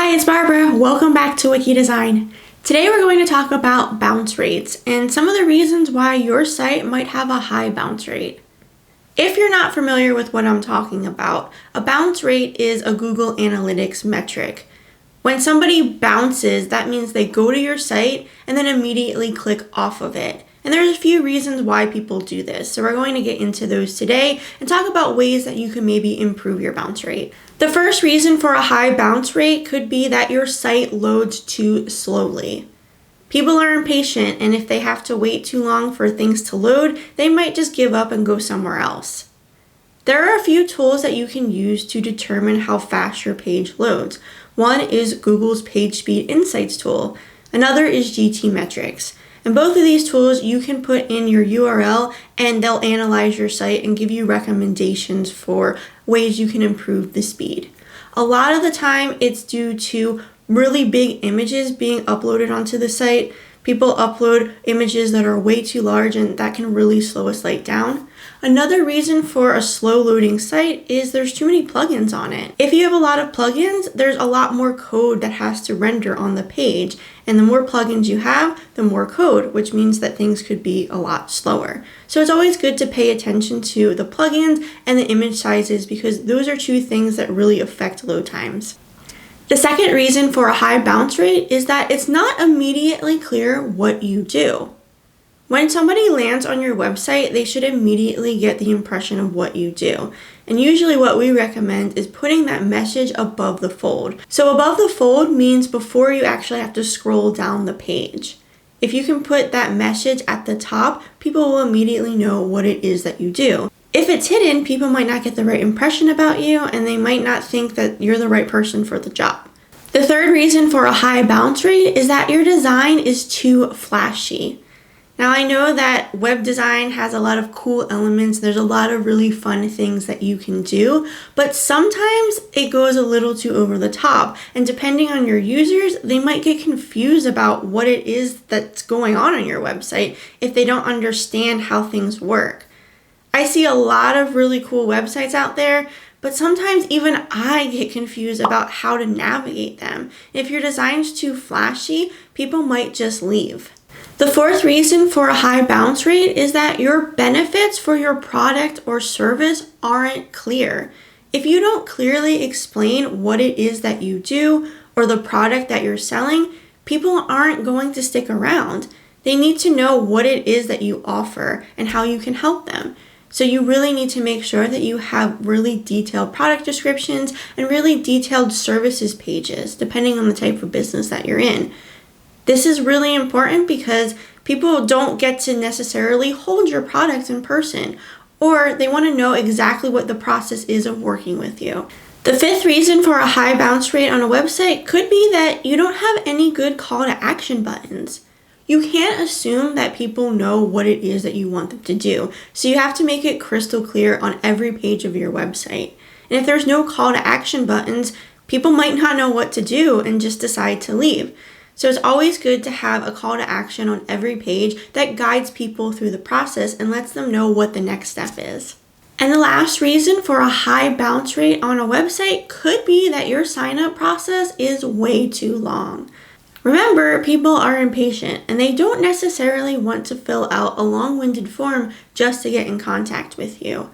Hi, it's Barbara. Welcome back to Wiki Design. Today we're going to talk about bounce rates and some of the reasons why your site might have a high bounce rate. If you're not familiar with what I'm talking about, a bounce rate is a Google Analytics metric. When somebody bounces, that means they go to your site and then immediately click off of it. And there's a few reasons why people do this. So we're going to get into those today and talk about ways that you can maybe improve your bounce rate. The first reason for a high bounce rate could be that your site loads too slowly. People are impatient, and if they have to wait too long for things to load, they might just give up and go somewhere else. There are a few tools that you can use to determine how fast your page loads. One is Google's PageSpeed Insights tool. Another is GTmetrix. And both of these tools, you can put in your URL and they'll analyze your site and give you recommendations for ways you can improve the speed. A lot of the time, it's due to really big images being uploaded onto the site. People upload images that are way too large, and that can really slow a site down. Another reason for a slow loading site is there's too many plugins on it. If you have a lot of plugins, there's a lot more code that has to render on the page. And the more plugins you have, the more code, which means that things could be a lot slower. So it's always good to pay attention to the plugins and the image sizes because those are two things that really affect load times. The second reason for a high bounce rate is that it's not immediately clear what you do. When somebody lands on your website, they should immediately get the impression of what you do. And usually what we recommend is putting that message above the fold. So above the fold means before you actually have to scroll down the page. If you can put that message at the top, people will immediately know what it is that you do. If it's hidden, people might not get the right impression about you, and they might not think that you're the right person for the job. The third reason for a high bounce rate is that your design is too flashy. Now, I know that web design has a lot of cool elements. There's a lot of really fun things that you can do, but sometimes it goes a little too over the top. And depending on your users, they might get confused about what it is that's going on your website if they don't understand how things work. I see a lot of really cool websites out there, but sometimes even I get confused about how to navigate them. If your design's too flashy, people might just leave. The fourth reason for a high bounce rate is that your benefits for your product or service aren't clear. If you don't clearly explain what it is that you do or the product that you're selling, people aren't going to stick around. They need to know what it is that you offer and how you can help them. So you really need to make sure that you have really detailed product descriptions and really detailed services pages, depending on the type of business that you're in. This is really important because people don't get to necessarily hold your products in person, or they want to know exactly what the process is of working with you. The fifth reason for a high bounce rate on a website could be that you don't have any good call to action buttons. You can't assume that people know what it is that you want them to do, so you have to make it crystal clear on every page of your website. And if there's no call to action buttons, people might not know what to do and just decide to leave. So it's always good to have a call to action on every page that guides people through the process and lets them know what the next step is. And the last reason for a high bounce rate on a website could be that your sign-up process is way too long. Remember, people are impatient and they don't necessarily want to fill out a long-winded form just to get in contact with you.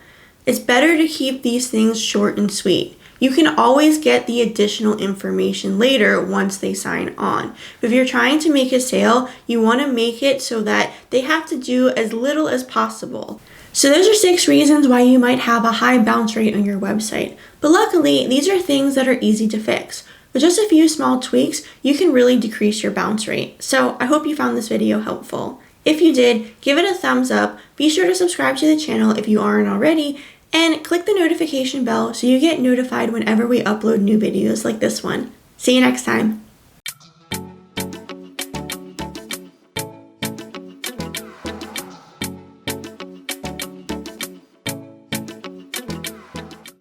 It's better to keep these things short and sweet. You can always get the additional information later once they sign on. If you're trying to make a sale, you want to make it so that they have to do as little as possible. So those are 6 reasons why you might have a high bounce rate on your website. But luckily, these are things that are easy to fix. With just a few small tweaks, you can really decrease your bounce rate. So I hope you found this video helpful. If you did, give it a thumbs up. Be sure to subscribe to the channel if you aren't already, and click the notification bell so you get notified whenever we upload new videos like this one. See you next time.